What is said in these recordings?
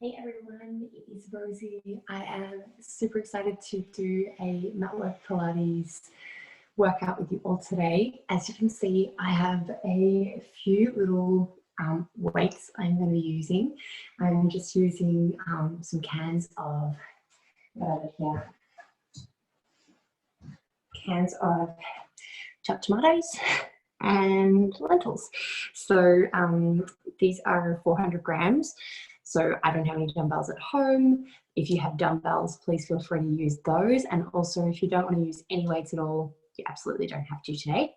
Hey everyone, it is Rosie. I am super excited to do a MatWork Pilates workout with you all today. As you can see, I have a few little weights I'm going to be using. I'm just using some cans of chopped tomatoes and lentils. So these are 400 grams. So I don't have any dumbbells at home. If you have dumbbells, please feel free to use those. And also if you don't want to use any weights at all, you absolutely don't have to today.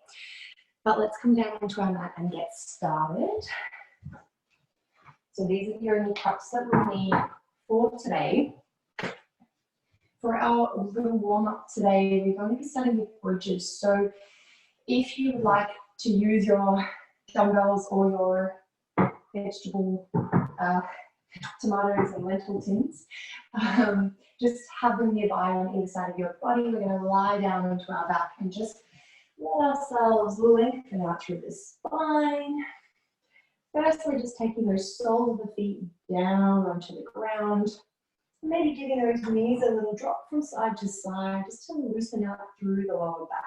But let's come down onto our mat and get started. So these are the only cups that we need for today. For our little warm-up today, we're going to be starting with bridges. So if you would like to use your dumbbells or your vegetable tomatoes and lentil tins, just have them nearby on either side of your body. We're going to lie down onto our back and just let ourselves lengthen out through the spine. First, we're just taking those soles of the feet down onto the ground. Maybe giving those knees a little drop from side to side, just to loosen out through the lower back.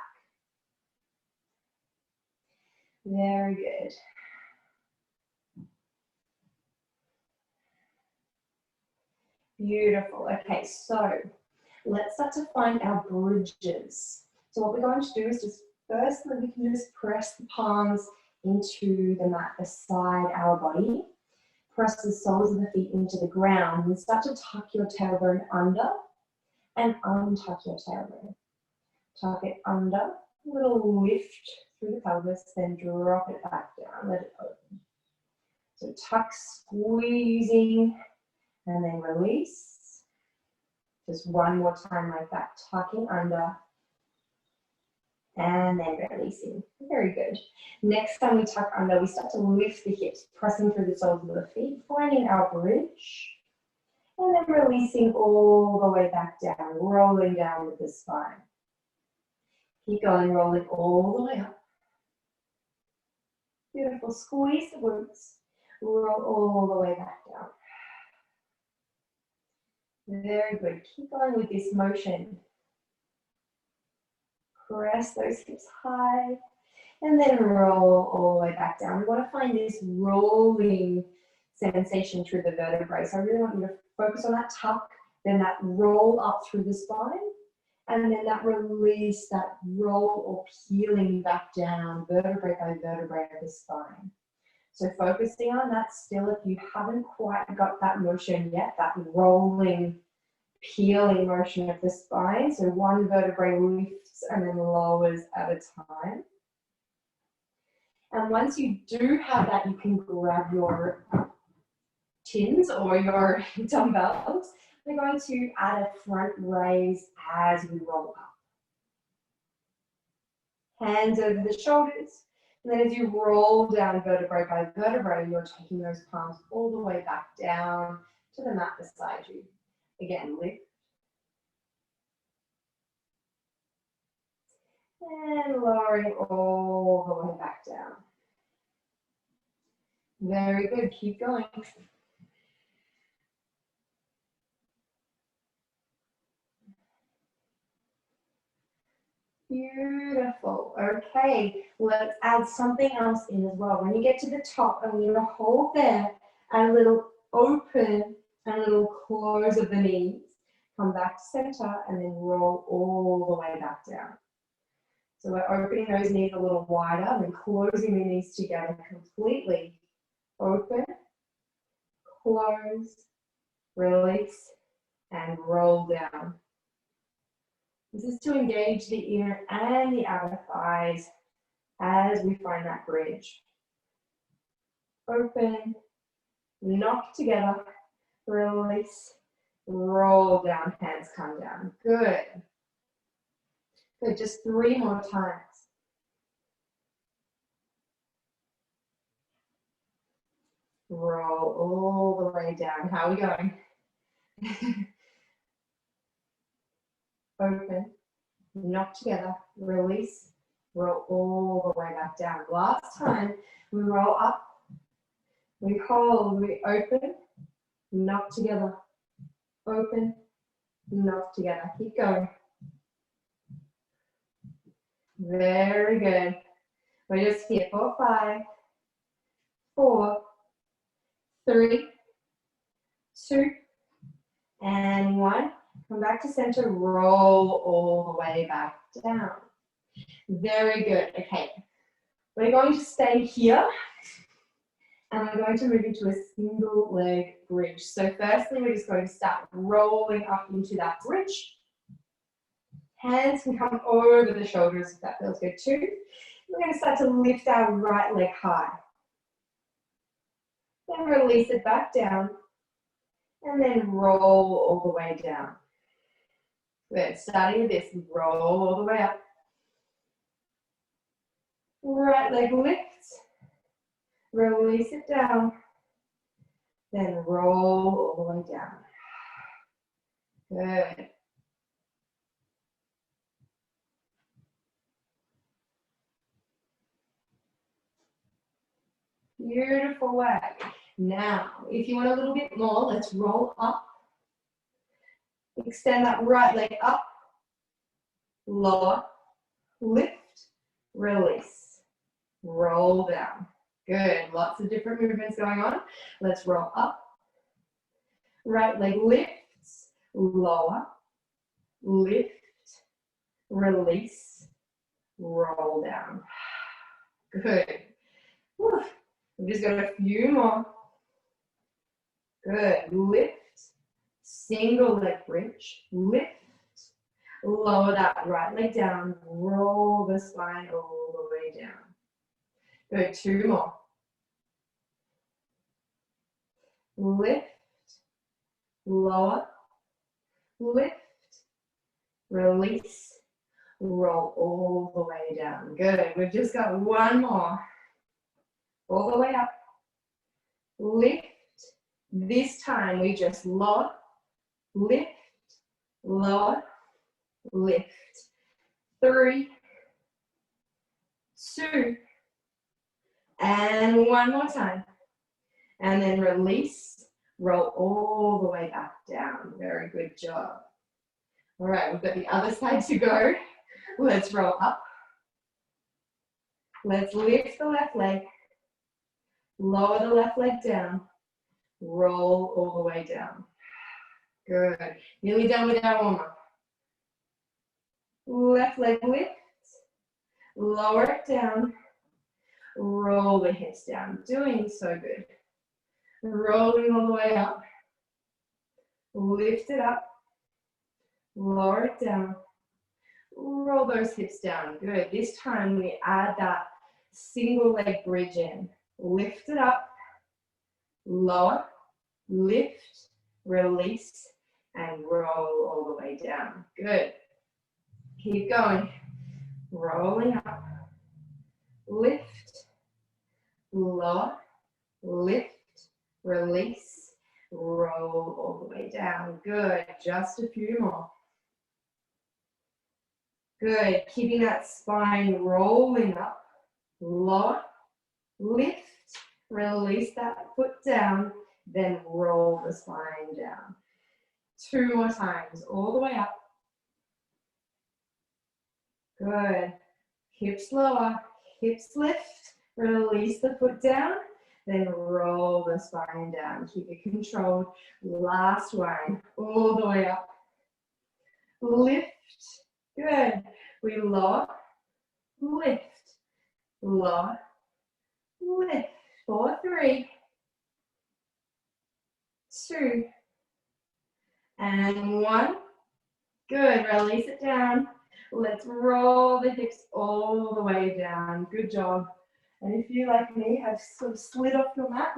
Very good. Beautiful. Okay, so let's start to find our bridges. So what we're going to do is just firstly, we can just press the palms into the mat beside our body. Press the soles of the feet into the ground and start to tuck your tailbone under and untuck your tailbone. Tuck it under, a little lift through the pelvis, then drop it back down, let it open. So tuck, squeezing, and then release. Just one more time like that, tucking under, and then releasing. Very good. Next time we tuck under, we start to lift the hips, pressing through the soles of the feet, finding our bridge, and then releasing all the way back down, rolling down with the spine. Keep going, rolling all the way up. Beautiful. Squeeze the glutes, roll all the way back down. Very good. Keep going with this motion. Press those hips high and then roll all the way back down. We want to find this rolling sensation through the vertebrae. So I really want you to focus on that tuck, then that roll up through the spine, and then that release, that roll or peeling back down, vertebrae by vertebrae of the spine. So focusing on that still, if you haven't quite got that motion yet, that rolling, peeling motion of the spine. So one vertebrae lifts and then lowers at a time. And once you do have that, you can grab your tins or your dumbbells. We're going to add a front raise as we roll up. Hands over the shoulders. And then as you roll down vertebrae by vertebrae, you're taking those palms all the way back down to the mat beside you. Again, lift. And lowering all the way back down. Very good, keep going. Beautiful. Okay, let's add something else in as well. When you get to the top, I'm going to hold there and a little open and a little close of the knees. Come back to center and then roll all the way back down. So we're opening those knees a little wider and then closing the knees together completely. Open, close, release, and roll down. This is to engage the inner and the outer thighs as we find that bridge. Open, knock together, release, roll down, hands come down. Good. Good, just 3 more times. Roll all the way down. How are we going? Open, knock together, release, roll all the way back down. Last time, we roll up, we hold, we open, knock together, open, knock together. Keep going. Very good. We're just here for 5, 4, 3, 2, and 1. Come back to center, roll all the way back down. Very good. Okay, we're going to stay here and we're going to move into a single leg bridge. So firstly, we're just going to start rolling up into that bridge. Hands can come over the shoulders if that feels good too. We're going to start to lift our right leg high. Then release it back down and then roll all the way down. Good. Starting with this, roll all the way up. Right leg lifts. Release it down. Then roll all the way down. Good. Beautiful work. Now, if you want a little bit more, let's roll up. Extend that right leg up. Lower. Lift. Release. Roll down. Good. Lots of different movements going on. Let's roll up. Right leg lifts. Lower. Lift. Release. Roll down. Good. Whew. We've just got a few more. Good. Lift. Single leg bridge. Lift. Lower that right leg down. Roll the spine all the way down. Good. 2 more. Lift. Lower. Lift. Release. Roll all the way down. Good. We've just got 1 more. All the way up. Lift. This time we just lower, lift, lower, lift. 3, 2, and 1 more time. And then release, roll all the way back down. Very good job. All right, we've got the other side to go. Let's roll up. Let's lift the left leg. Lower the left leg down. Roll all the way down. Good. Nearly done with our warm up. Left leg lifts. Lower it down. Roll the hips down. Doing so good. Rolling all the way up. Lift it up. Lower it down. Roll those hips down. Good. This time we add that single leg bridge in. Lift it up. Lower, lift, release, and roll all the way down. Good. Keep going. Rolling up, lift, lower, lift, release, roll all the way down. Good. Just a few more. Good. Keeping that spine rolling up, lower, lift, release that foot down, then roll the spine down. 2 more times, all the way up. Good. Hips lower, hips lift, release the foot down, then roll the spine down. Keep it controlled. Last one, all the way up. Lift. Good. We lower, lift, lower, lift. 4, 3, 2, and 1. Good. Release it down. Let's roll the hips all the way down. Good job. And if you, like me, have sort of slid off your mat,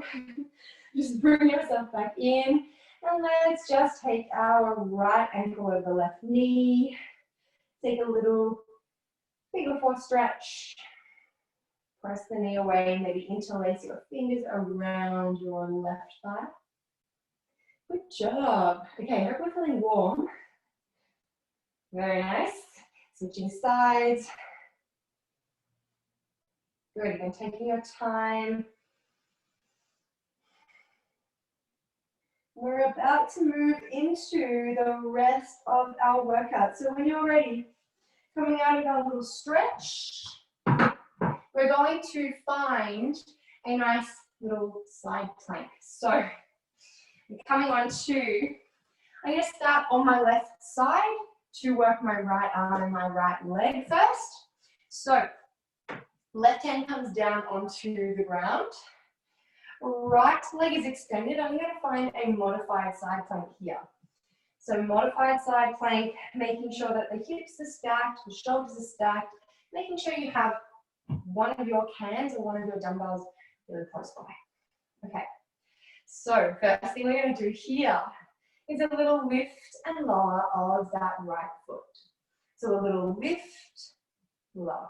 just bring yourself back in. And let's just take our right ankle over the left knee. Take a little figure 4 stretch. Press the knee away, maybe interlace your fingers around your left thigh. Good job. Okay, hope we're feeling warm. Very nice. Switching sides. Good, again, taking your time. We're about to move into the rest of our workout. So when you're ready, coming out of our little stretch, we're going to find a nice little side plank. So we're coming on to, I'm going to start on my left side to work my right arm and my right leg first. So left hand comes down onto the ground. Right leg is extended. I'm going to find a modified side plank here. So modified side plank, making sure that the hips are stacked, the shoulders are stacked, making sure you have one of your cans or one of your dumbbells really close by. Okay, so first thing we're going to do here is a little lift and lower of that right foot. So a little lift, lower,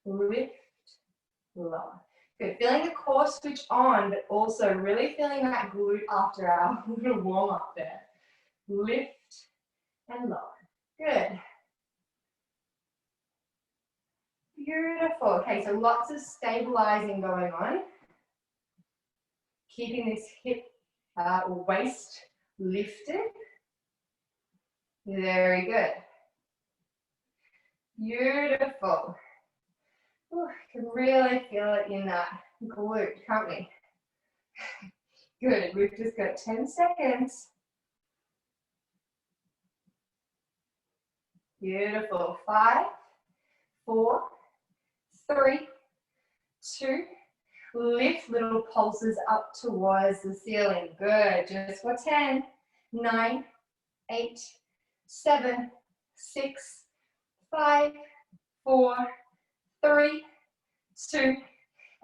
lift, lower. Good, feeling the core switch on, but also really feeling that glute after our little warm up there. Lift and lower. Good. Beautiful. Okay, so lots of stabilizing going on. Keeping this hip or waist lifted. Very good. Beautiful. Ooh, can really feel it in that glute, can't we? Good, we've just got 10 seconds. Beautiful. 5, 4, 3, 2. Lift little pulses up towards the ceiling. Good, just for 10, 9, 8, 7, 6, 5, 4, 3, 2,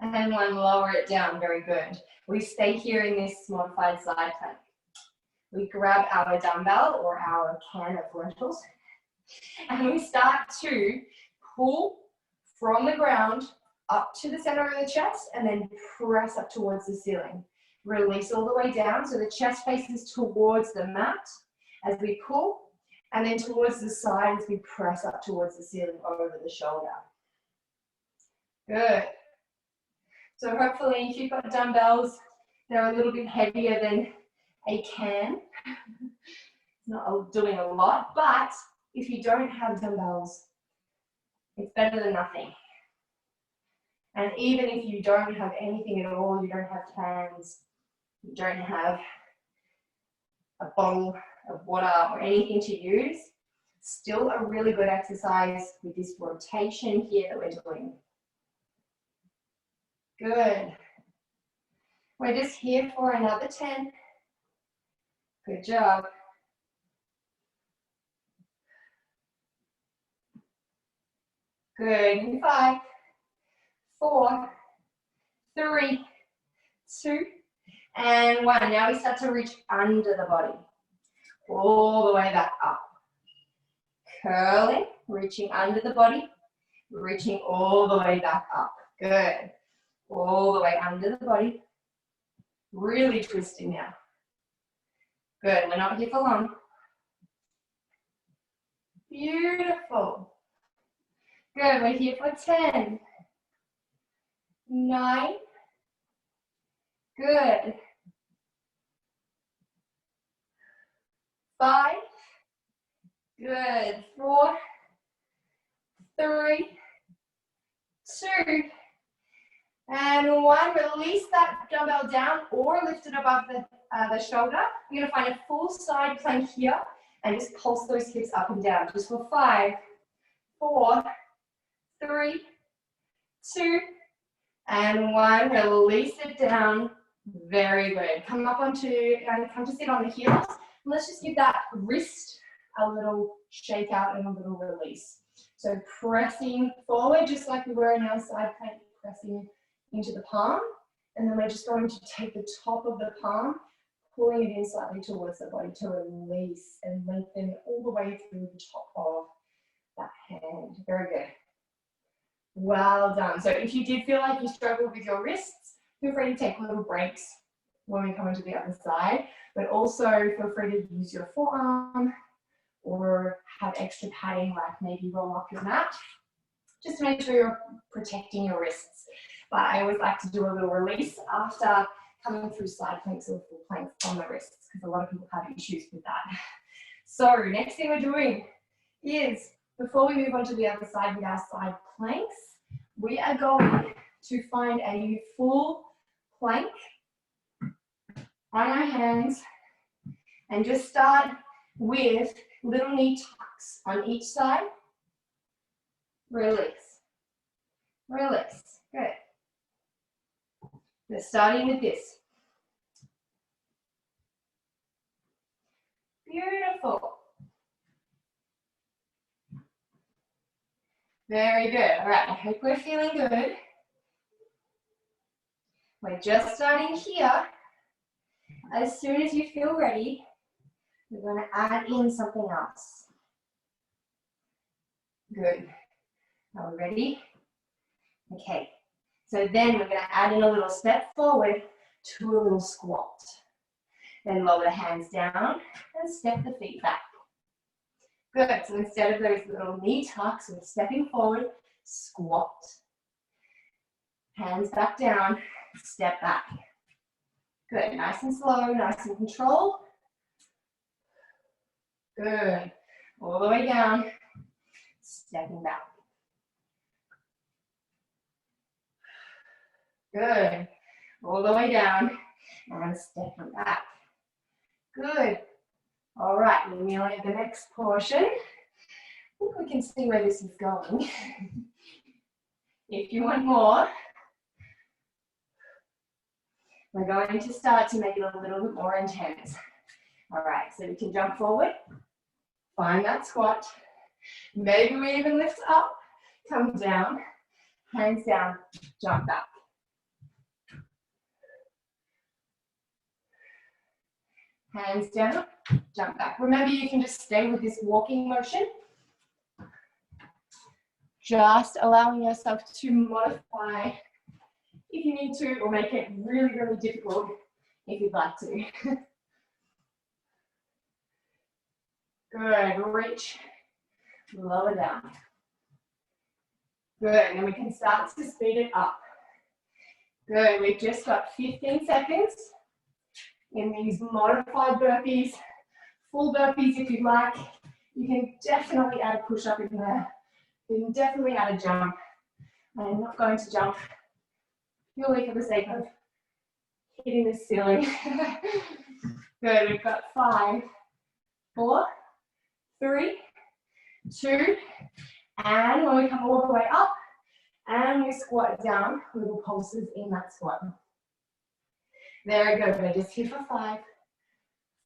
and then 1. Lower it down. Very good. We stay here in this modified side plank. We grab our dumbbell or our can of lentils and we start to pull from the ground up to the center of the chest and then press up towards the ceiling. Release all the way down so the chest faces towards the mat as we pull, and then towards the side as we press up towards the ceiling over the shoulder. Good. So hopefully if you've got dumbbells, they're a little bit heavier than a can. It's not doing a lot, but if you don't have dumbbells, it's better than nothing. And even if you don't have anything at all, you don't have cans, you don't have a bottle of water or anything to use, still a really good exercise with this rotation here that we're doing. Good. We're just here for another 10. Good job. Good. 5, 4, 3, 2, and 1. Now we start to reach under the body, all the way back up. Curling, reaching under the body, reaching all the way back up. Good. All the way under the body. Really twisting now. Good. We're not here for long. Beautiful. Good. We're here for 10. 9. Good. 5. Good. 4, 3, 2, and 1. Release that dumbbell down or lift it above the shoulder. You're going to find a full side plank here and just pulse those hips up and down. Just for 5, 4, 3, 2, and 1. Release it down. Very good. Come to sit on the heels. Let's just give that wrist a little shake out and a little release. So pressing forward, just like we were in our side plank, pressing into the palm. And then we're just going to take the top of the palm, pulling it in slightly towards the body to release and lengthen all the way through the top of that hand. Very good. Well done. So if you did feel like you struggled with your wrists, feel free to take little breaks when we come into the other side, but also feel free to use your forearm or have extra padding, like maybe roll up your mat, just to make sure you're protecting your wrists. But I always like to do a little release after coming through side planks or full planks on the wrists, because a lot of people have issues with that. So next thing we're doing is, before we move on to the other side with our side planks, we are going to find a full plank on our hands and just start with little knee tucks on each side. Release. Release. Good. We're starting with this. Beautiful. Very good. All right, I hope we're feeling good. We're just starting here. As soon as you feel ready, we're going to add in something else. Good. Are we ready? Okay. So then we're going to add in a little step forward to a little squat. Then lower the hands down and step the feet back. Good. So instead of those little knee tucks, we're stepping forward, squat. Hands back down, step back. Good. Nice and slow, nice and controlled. Good. All the way down, stepping back. Good. All the way down and stepping back. Good. All right, we're nearly at the next portion. I think we can see where this is going. If you want more, we're going to start to make it a little bit more intense. All right, so we can jump forward, find that squat. Maybe we even lift up, come down, hands down, jump back. Hands down, jump back. Remember, you can just stay with this walking motion. Just allowing yourself to modify if you need to, or make it really, really difficult if you'd like to. Good, reach, lower down. Good, and then we can start to speed it up. Good, we've just got 15 seconds in these modified burpees, full burpees if you'd like. You can definitely add a push-up in there. You can definitely add a jump. I'm not going to jump purely for the sake of hitting the ceiling. Good, we've got 5, 4, 3, 2, and when we come all the way up, and we squat down, little pulses in that squat. Very good. We're just here for 5,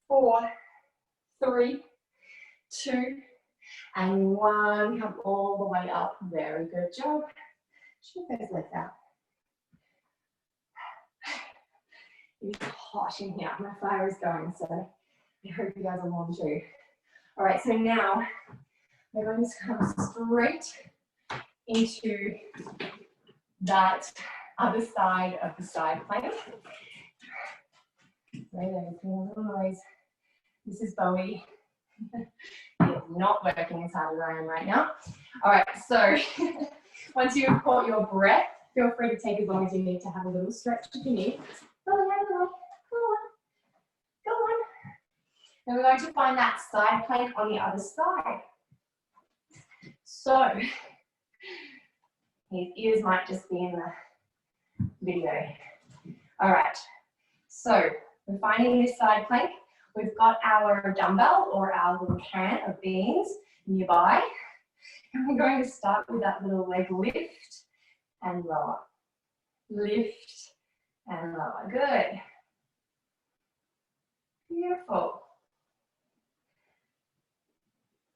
4, 3, 2, and 1. Come all the way up. Very good job. Shoot those legs out. It's hot in here. My fire is going, so I hope you guys are warm too. All right, so now we're going to come straight into that other side of the side plank. Sorry, there's been a little noise. This is Bowie. It's not working as hard as I am right now. All right, so once you've caught your breath, feel free to take as long as you need to have a little stretch if you need. Go on, go on, go on. And we're going to find that side plank on the other side. So his ears might just be in the video. All right, so we're finding this side plank. We've got our dumbbell or our little can of beans nearby. And we're going to start with that little leg lift and lower. Lift and lower. Good. Beautiful.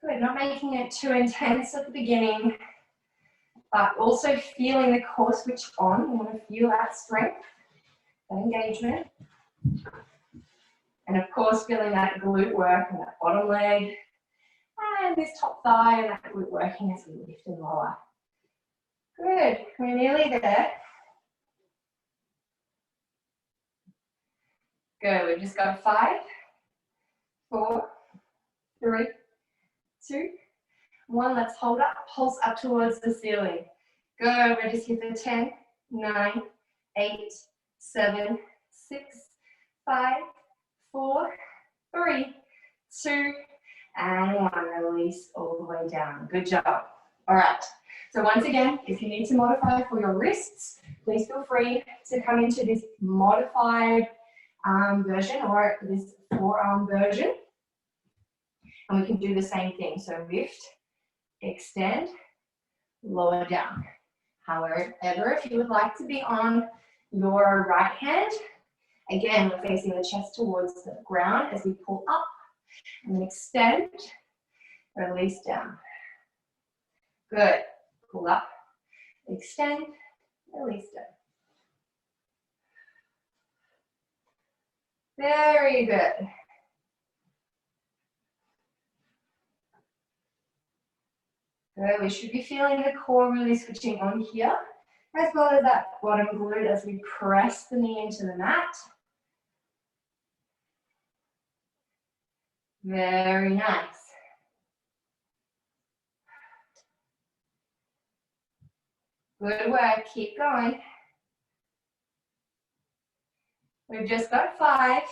Good. Not making it too intense at the beginning, but also feeling the core switch on. You want to feel that strength, that engagement. And of course, feeling that glute work and that bottom leg. And this top thigh and that glute working as we lift and lower. Good. We're nearly there. Good. We've just got 5, 4, 3, 2, 1. Let's hold up. Pulse up towards the ceiling. Good. We're just here for 10, 9, 8, 7, 6, 5, 4, 3, 2, and 1. Release all the way down. Good job. All right. So once again, if you need to modify for your wrists, please feel free to come into this modified version or this forearm version. And we can do the same thing. So lift, extend, lower down. However, if you would like to be on your right hand, again, we're facing the chest towards the ground as we pull up and then extend, release down. Good. Pull up, extend, release down. Very good. Good. We should be feeling the core really switching on here, as well as that bottom glute as we press the knee into the mat. Very nice. Good work. Keep going. We've just got 5,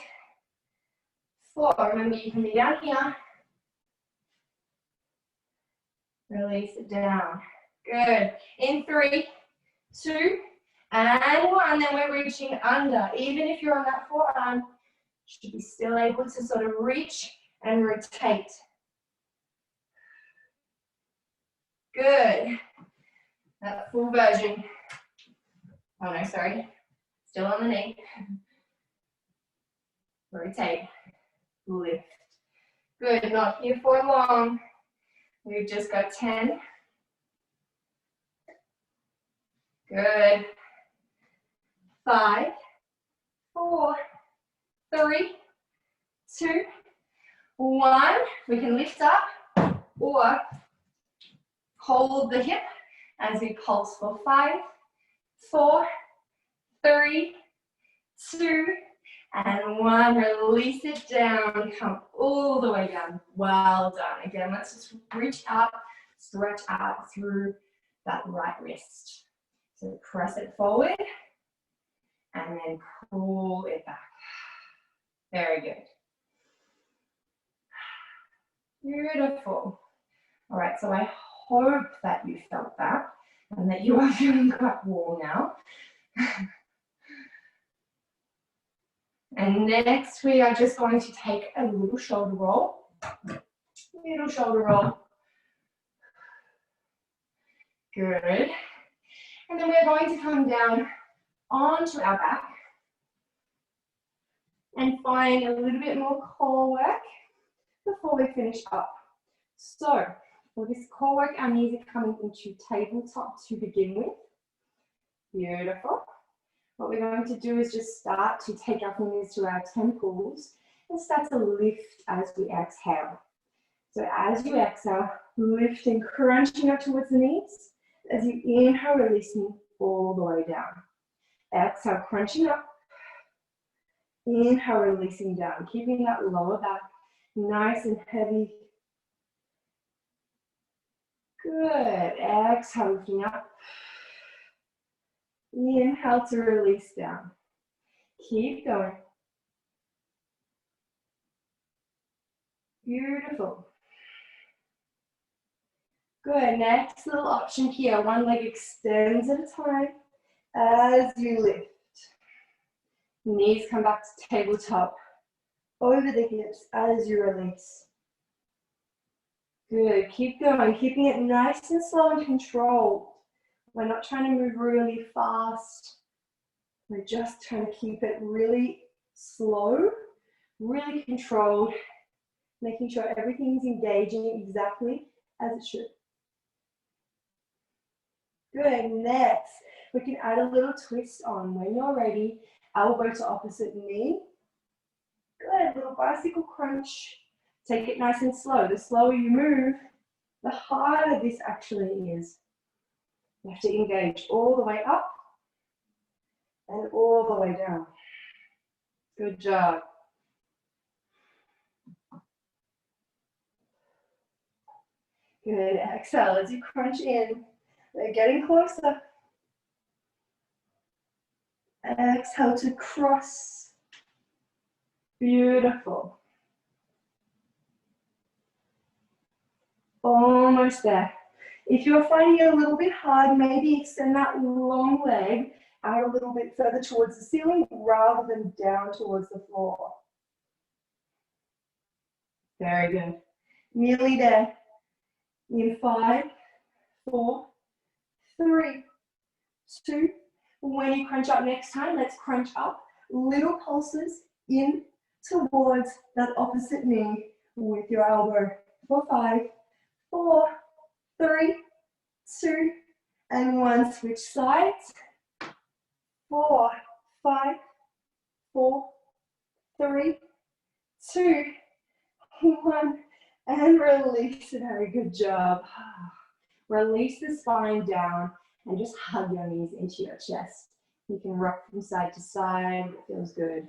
4. Remember, you can be down here. Release it down. Good. In 3, 2, and 1. Then we're reaching under. Even if you're on that forearm, you should be still able to sort of reach and rotate. Good. That full version. Oh no, sorry. Still on the knee. Rotate. Lift. Good. Not here for long. We've just got 10. Good. 5, 4, 3, 2, 1. We can lift up or hold the hip as we pulse for 5, 4, 3, 2, and 1. Release it down. Come all the way down. Well done. Again, let's just reach out, stretch out through that right wrist. So press it forward and then pull it back. Very good. Beautiful. All right, so I hope that you felt that and that you are feeling quite warm now. And next we are just going to take a little shoulder roll. Little shoulder roll. Good. And then we're going to come down onto our back and find a little bit more core work before we finish up. So for this core work, our knees are coming into tabletop to begin with. Beautiful. What we're going to do is just start to take our fingers to our temples and start to lift as we exhale. So as you exhale, lifting, crunching up towards the knees. As you inhale, releasing all the way down. Exhale, crunching up. Inhale, releasing down. Keeping that lower back nice and heavy. Good. Exhale, lifting up. Inhale to release down. Keep going. Beautiful. Good. Next little option here. One leg extends at a time as you lift. Knees come back to tabletop. Over the hips as you release. Good. Keep going. Keeping it nice and slow and controlled. We're not trying to move really fast. We're just trying to keep it really slow, really controlled, making sure everything's engaging exactly as it should. Good. Next, we can add a little twist on. When you're ready, elbow to opposite knee. Good. Little bicycle crunch. Take it nice and slow. The slower you move, the harder this actually is. You have to engage all the way up and all the way down. Good job. Good. Exhale as you crunch in. We're getting closer. Exhale to cross Beautiful. Almost there. If you're finding it a little bit hard, maybe extend that long leg out a little bit further towards the ceiling rather than down towards the floor. Very good. Nearly there. In 5, 4, 3, 2. When you crunch up next time, let's crunch up. Little pulses in towards that opposite knee with your elbow. For 5, 4, 3, 2, and 1. Switch sides. 4, 5, 4, 3, 2, 1, and release. Very good job. Release the spine down and just hug your knees into your chest. You can rock from side to side. It feels good.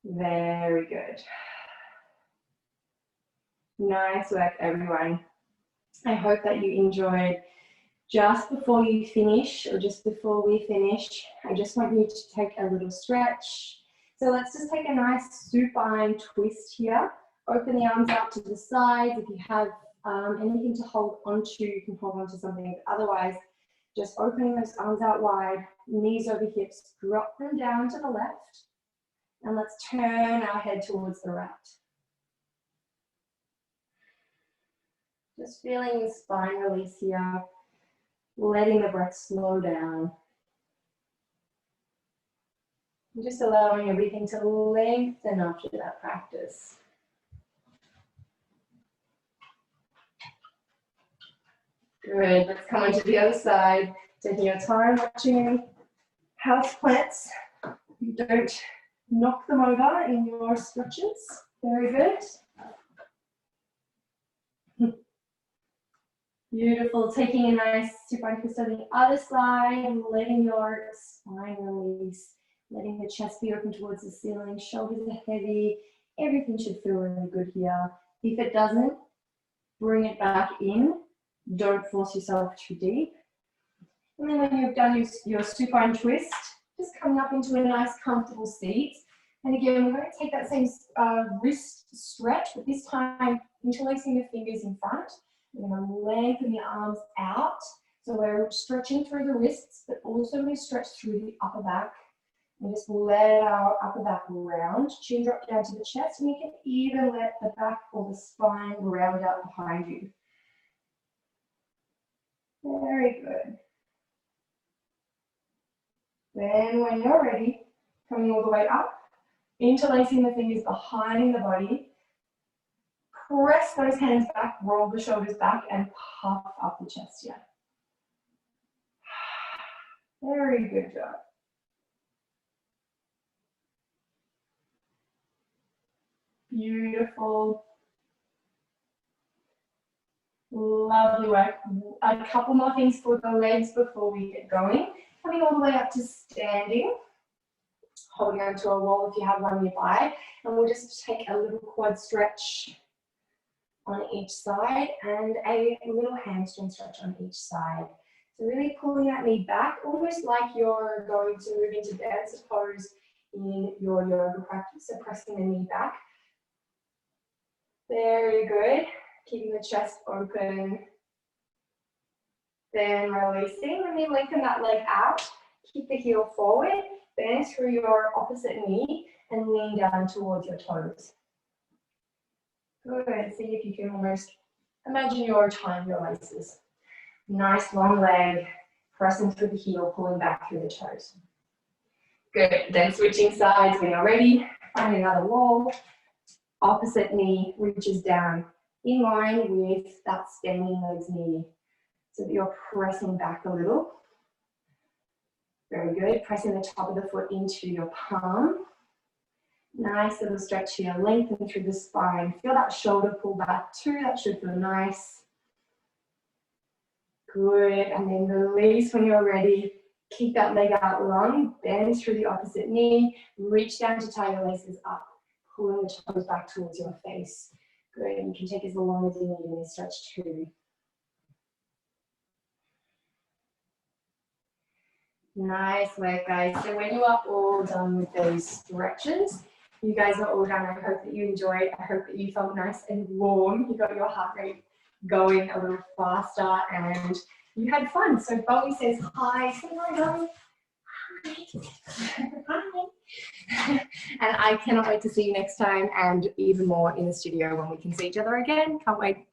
Very good. Nice work, everyone. I hope that you enjoyed. Just before you finish, or just before we finish, I just want you to take a little stretch. So let's just take a nice supine twist here. Open the arms out to the sides. If you have anything to hold onto, you can hold onto something. Otherwise, just opening those arms out wide, knees over hips, drop them down to the left. And let's turn our head towards the right. Just feeling the spine release here. Letting the breath slow down. And just allowing everything to lengthen after that practice. Good, let's come on to the other side. Taking your time watching house plants. You don't knock them over in your stretches. Very good. Beautiful. Taking a nice supine twist on the other side, letting your spine release, letting the chest be open towards the ceiling, shoulders are heavy. Everything should feel really good here. If it doesn't, bring it back in. Don't force yourself too deep. And then when you've done your supine twist, just coming up into a nice comfortable seat. And again, we're going to take that same wrist stretch, but this time interlacing the fingers in front. We're going to lengthen the arms out. So we're stretching through the wrists, but also we stretch through the upper back. And just let our upper back round. Chin drop down to the chest, and you can even let the back or the spine round out behind you. Very good. Then when you're ready, coming all the way up, interlacing the fingers behind the body. Press those hands back, roll the shoulders back, and puff up the chest here. Very good job. Beautiful. Lovely work. A couple more things for the legs before we get going. Coming all the way up to standing. Holding onto a wall if you have one nearby. And we'll just take a little quad stretch on each side and a little hamstring stretch on each side. So really pulling that knee back, almost like you're going to move into dancer pose in your yoga practice. So pressing the knee back. Very good. Keeping the chest open. Then releasing. And then lengthen that leg out. Keep the heel forward. Bend through your opposite knee and lean down towards your toes. Good. See if you can almost imagine you're tying your laces. Nice long leg, pressing through the heel, pulling back through the toes. Good. Then switching sides when you're ready. Find another wall. Opposite knee reaches down in line with that standing legs knee. So that you're pressing back a little. Very good. Pressing the top of the foot into your palm. Nice little stretch here. Lengthen through the spine. Feel that shoulder pull back too. That should feel nice. Good. And then release when you're ready. Keep that leg out long. Bend through the opposite knee. Reach down to tie your laces up. Pulling the toes back towards your face. Good. You can take as long as you need in this stretch too. Nice work, guys. So when you are all done with those stretches, you guys are all done. I hope that you enjoyed. I hope that you felt nice and warm. You got your heart rate going a little faster and you had fun. So Bowie says hi. Say hi, Bowie. Hi. And I cannot wait to see you next time and even more in the studio when we can see each other again. Can't wait.